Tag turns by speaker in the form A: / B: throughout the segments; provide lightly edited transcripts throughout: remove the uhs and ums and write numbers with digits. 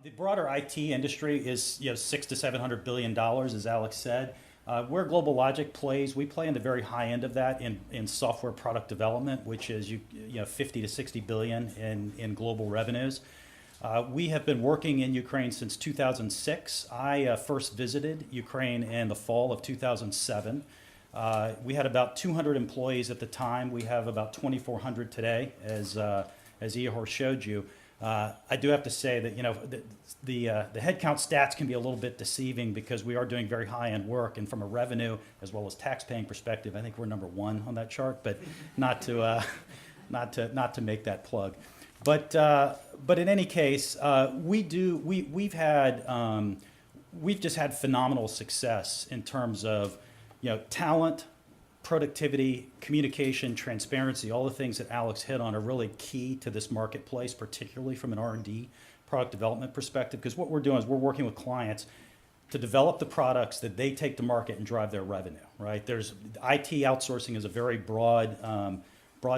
A: The broader IT industry is, $600 to $700 billion, as Alex said. Where GlobalLogic plays, we play in the very high end of that in software product development, which is 50 to 60 billion in global revenues. We have been working in Ukraine since 2006. I first visited Ukraine in the fall of 2007. We had about 200 employees at the time. We have about 2,400 today, as Ihor showed you. I do have to say that the headcount stats can be a little bit deceiving because we are doing very high-end work, and from a revenue as well as tax-paying perspective, I think we're number one on that chart. But not to make that plug. But in any case, we've just had phenomenal success in terms of talent, productivity, communication, transparency. All the things that Alex hit on are really key to this marketplace, particularly from an R&D product development perspective. Because what we're doing is we're working with clients to develop the products that they take to market and drive their revenue. Right? There's IT outsourcing is a very broad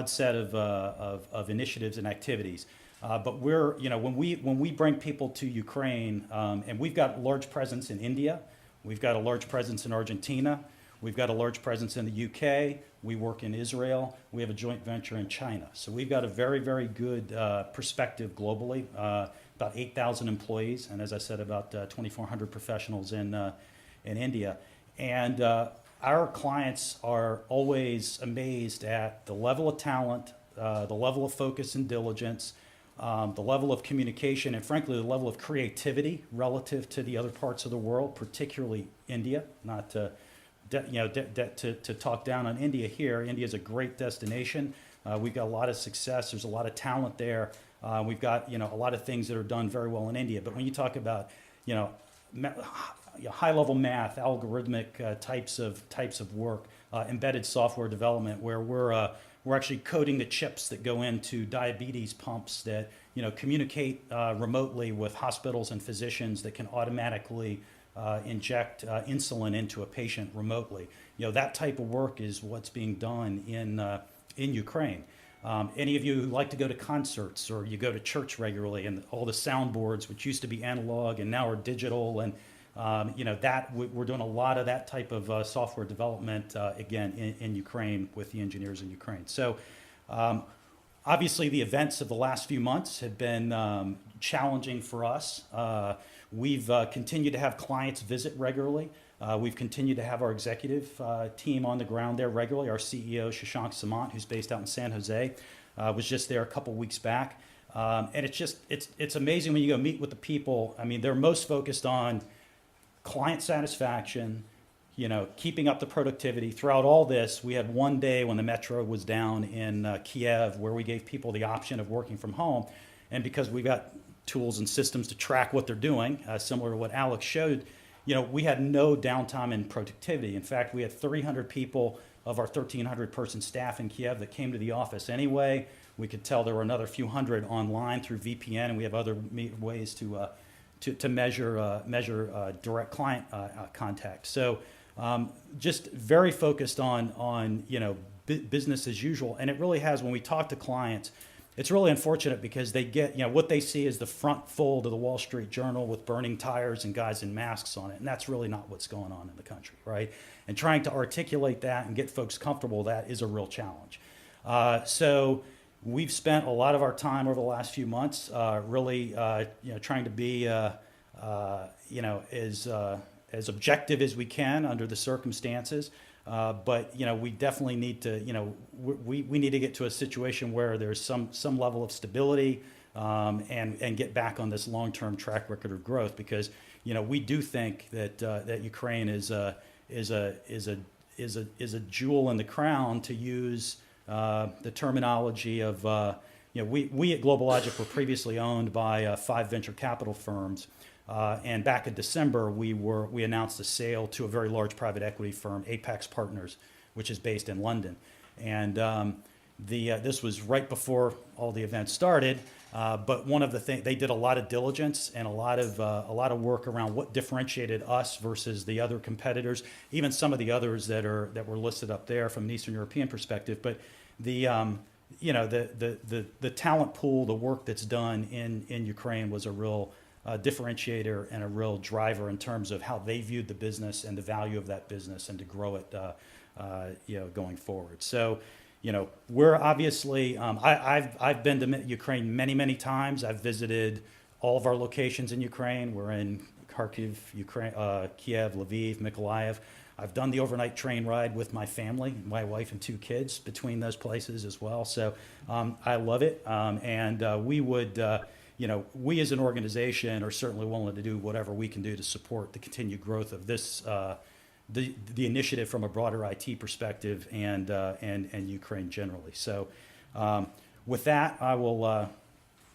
A: set of initiatives and activities. But when we bring people to Ukraine, and we've got a large presence in India, we've got a large presence in Argentina, we've got a large presence in the UK, we work in Israel, we have a joint venture in China. So we've got a very, very good perspective globally, about 8,000 employees, and as I said, about 2,400 professionals in India. And our clients are always amazed at the level of talent, the level of focus and diligence, the level of communication, and frankly, the level of creativity relative to the other parts of the world, particularly India. Not to talk down on India here. India is a great destination. We've got a lot of success. There's a lot of talent there. We've got a lot of things that are done very well in India. But when you talk about high-level math, algorithmic types of work, embedded software development, where we're actually coding the chips that go into diabetes pumps that communicate remotely with hospitals and physicians that can automatically inject insulin into a patient remotely. That type of work is what's being done in Ukraine. Any of you who like to go to concerts or you go to church regularly, and all the soundboards, which used to be analog and now are digital, and we're doing a lot of that type of software development again in Ukraine with the engineers in Ukraine. So obviously the events of the last few months have been challenging for us. We've continued to have clients visit regularly. We've continued to have our executive team on the ground there regularly. Our CEO, Shashank Samant, who's based out in San Jose, was just there a couple weeks back. And it's amazing when you go meet with the people. I mean, they're most focused on client satisfaction, keeping up the productivity. Throughout all this, we had one day when the metro was down in Kiev where we gave people the option of working from home. And because we got tools and systems to track what they're doing, similar to what Alex showed, we had no downtime in productivity. In fact, we had 300 people of our 1,300 person staff in Kiev that came to the office anyway. We could tell there were another few hundred online through VPN, and we have other ways to measure direct client contact. So just very focused on business as usual. And it really has, when we talk to clients, it's really unfortunate because they get, what they see is the front fold of the Wall Street Journal with burning tires and guys in masks on it. And that's really not what's going on in the country, right? And trying to articulate that and get folks comfortable with that is a real challenge. So we've spent a lot of our time over the last few months really trying to be as objective as we can under the circumstances. But we definitely need to we need to get to a situation where there's some level of stability and get back on this long-term track record of growth, because we do think that Ukraine is a jewel in the crown, to use the terminology of we at GlobalLogic were previously owned by 5 venture capital firms. And back in December, we announced a sale to a very large private equity firm, Apex Partners, which is based in London. And this was right before all the events started. But one of the things, they did a lot of diligence and a lot of work around what differentiated us versus the other competitors, even some of the others that were listed up there from an Eastern European perspective. But the talent pool, the work that's done in Ukraine was a real differentiator and a real driver in terms of how they viewed the business and the value of that business, and to grow it, going forward. So, we're obviously, I've been to Ukraine many times. I've visited all of our locations in Ukraine. We're in Kharkiv, Ukraine, Kiev, Lviv, Mykolaiv. I've done the overnight train ride with my family, my wife and 2 kids, between those places as well. So I love it, and we would, we as an organization are certainly willing to do whatever we can do to support the continued growth of this, the initiative from a broader IT perspective, and Ukraine generally. So with that, I will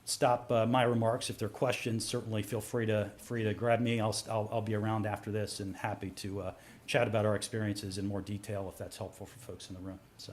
A: stop my remarks. If there are questions, certainly feel free to grab me. I'll be around after this and happy to chat about our experiences in more detail if that's helpful for folks in the room. So.